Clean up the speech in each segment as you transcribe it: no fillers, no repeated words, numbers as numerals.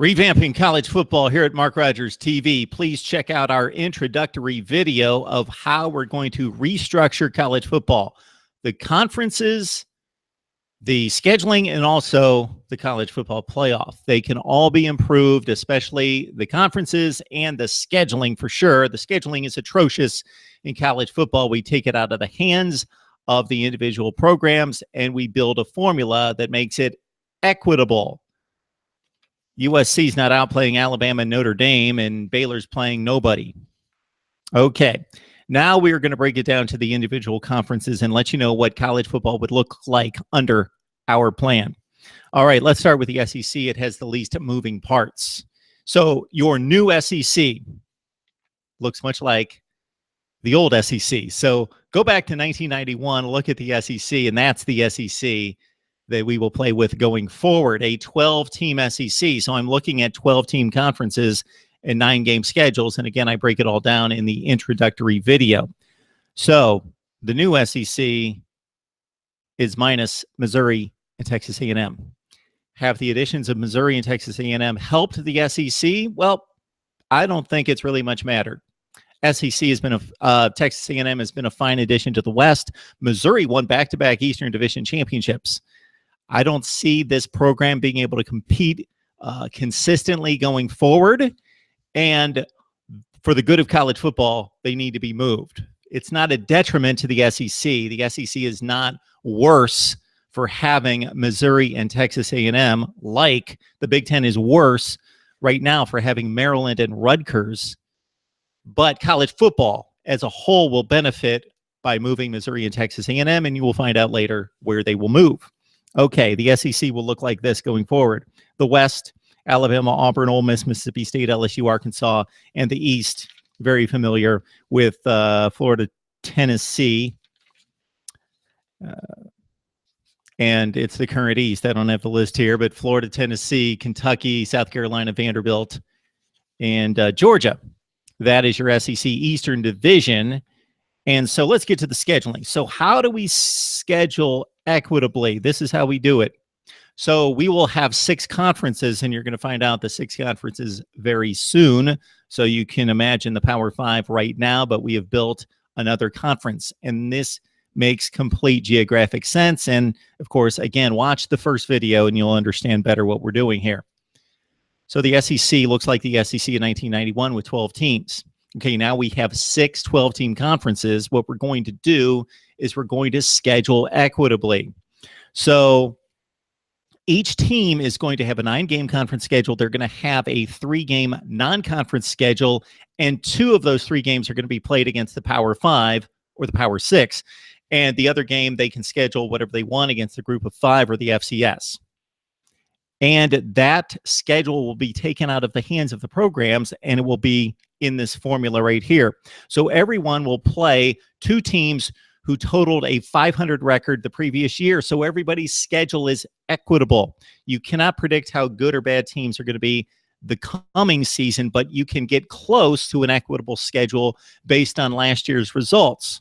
Revamping college football here at Mark Rogers TV. Please check out our introductory video of how we're going to restructure college football. The conferences, the scheduling, and also the college football playoff. They can all be improved, especially the conferences and the scheduling for sure. The scheduling is atrocious in college football. We take it out of the hands of the individual programs and we build a formula that makes it equitable. USC's not outplaying Alabama and Notre Dame, and Baylor's playing nobody. Okay, now we are going to break it down to the individual conferences and let you know what college football would look like under our plan. All right, let's start with the SEC. It has the least moving parts. So your new SEC looks much like the old SEC. So go back to 1991, look at the SEC, and that's the SEC that we will play with going forward, a 12-team SEC. So I'm looking at 12-team conferences and 9-game schedules. And again, I break it all down in the introductory video. So the new SEC is minus Missouri and Texas A&M. Have the additions of Missouri and Texas A&M helped the SEC? Well, I don't think it's really much mattered. SEC has been Texas A&M has been a fine addition to the West. Missouri won back-to-back Eastern Division championships. I don't see this program being able to compete consistently going forward. And for the good of college football, they need to be moved. It's not a detriment to the SEC. The SEC is not worse for having Missouri and Texas A&M, like the Big Ten is worse right now for having Maryland and Rutgers. But college football as a whole will benefit by moving Missouri and Texas A&M, and you will find out later where they will move. Okay, the SEC will look like this going forward. The West, Alabama, Auburn, Ole Miss, Mississippi State, LSU, Arkansas, and the East, very familiar with Florida, Tennessee. And it's the current East. I don't have the list here, but Florida, Tennessee, Kentucky, South Carolina, Vanderbilt, and Georgia. That is your SEC Eastern Division. And so let's get to the scheduling. So how do we schedule equitably? This is how we do it. So we will have 6 conferences, and you're going to find out the 6 conferences very soon. So you can imagine the Power 5 right now, but we have built another conference, and this makes complete geographic sense. And of course, again, watch the first video and you'll understand better what we're doing here. So the SEC looks like the SEC in 1991 with 12 teams. Okay, now we have 6 12-team conferences. What we're going to do is we're going to schedule equitably. So each team is going to have a 9-game conference schedule. They're going to have a 3-game non-conference schedule, and 2 of those 3 games are going to be played against the Power 5 or the Power 6. And the other game, they can schedule whatever they want against the Group of 5 or the FCS. And that schedule will be taken out of the hands of the programs, and it will be in this formula right here. So everyone will play 2 teams who totaled a 500 record the previous year. So everybody's schedule is equitable. You cannot predict how good or bad teams are going to be the coming season, but you can get close to an equitable schedule based on last year's results.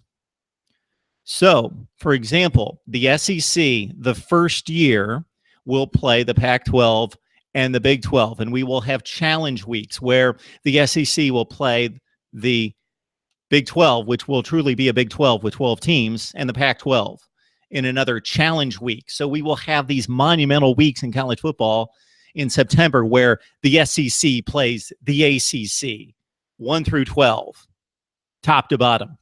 So, for example, the SEC, the first year, will play the Pac-12 and the Big 12, and we will have challenge weeks where the SEC will play the Big 12, which will truly be a Big 12 with 12 teams, and the Pac-12 in another challenge week. So we will have these monumental weeks in college football in September where the SEC plays the ACC, 1 through 12, top to bottom.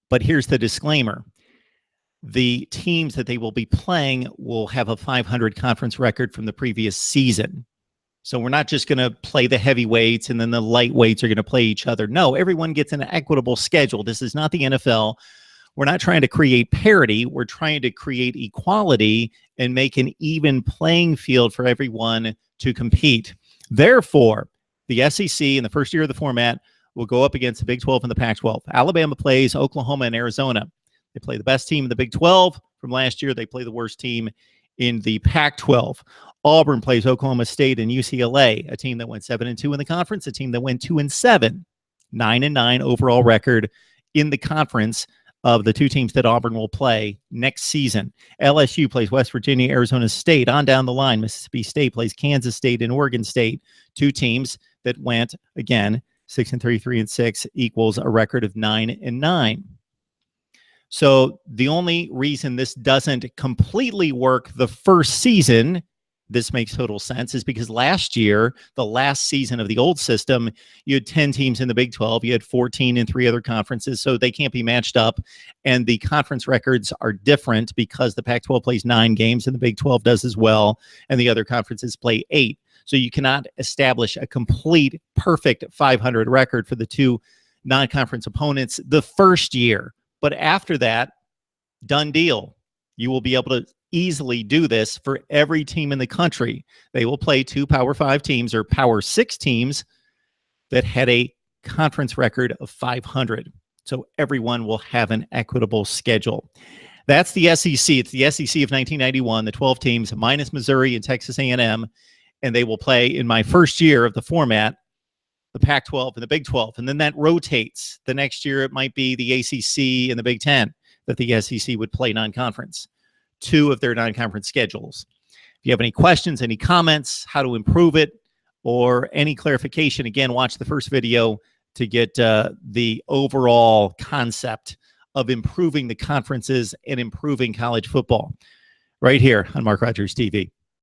But here's the disclaimer. The teams that they will be playing will have a 500 conference record from the previous season. So we're not just going to play the heavyweights and then the lightweights are going to play each other. No, everyone gets an equitable schedule. This is not the NFL. We're not trying to create parity. We're trying to create equality and make an even playing field for everyone to compete. Therefore, the SEC in the first year of the format will go up against the Big 12 and the Pac-12. Alabama plays Oklahoma and Arizona. They play the best team in the Big 12 from last year. They play the worst team in the Pac-12. Auburn plays Oklahoma State and UCLA, a team that went 7-2 in the conference, a team that went 2-7, 9-9 overall record in the conference. of the two teams that Auburn will play next season. LSU plays West Virginia, Arizona State. On down the line, Mississippi State plays Kansas State and Oregon State, two teams that went, again, 6-3, 3-6 equals a record of 9-9. So the only reason this doesn't completely work the first season, this makes total sense, is because last year, the last season of the old system, you had 10 teams in the Big 12. You had 14 in 3 other conferences, so they can't be matched up. And the conference records are different because the Pac-12 plays 9 games and the Big 12 does as well, and the other conferences play 8. So you cannot establish a complete, perfect 500 record for the two non-conference opponents the first year. But after that, done deal. You will be able to easily do this for every team in the country. They will play 2 Power 5 teams or Power 6 teams that had a conference record of 500. So everyone will have an equitable schedule. That's the SEC. It's the SEC of 1991, the 12 teams minus Missouri and Texas A&M, and they will play in my first year of the format, the Pac-12 and the Big 12. And then that rotates. The next year it might be the ACC and the Big 10 that the SEC would play non-conference. 2 of their non-conference schedules. If you have any questions, any comments, how to improve it, or any clarification, again, watch the first video to get the overall concept of improving the conferences and improving college football right here on Mark Rogers TV.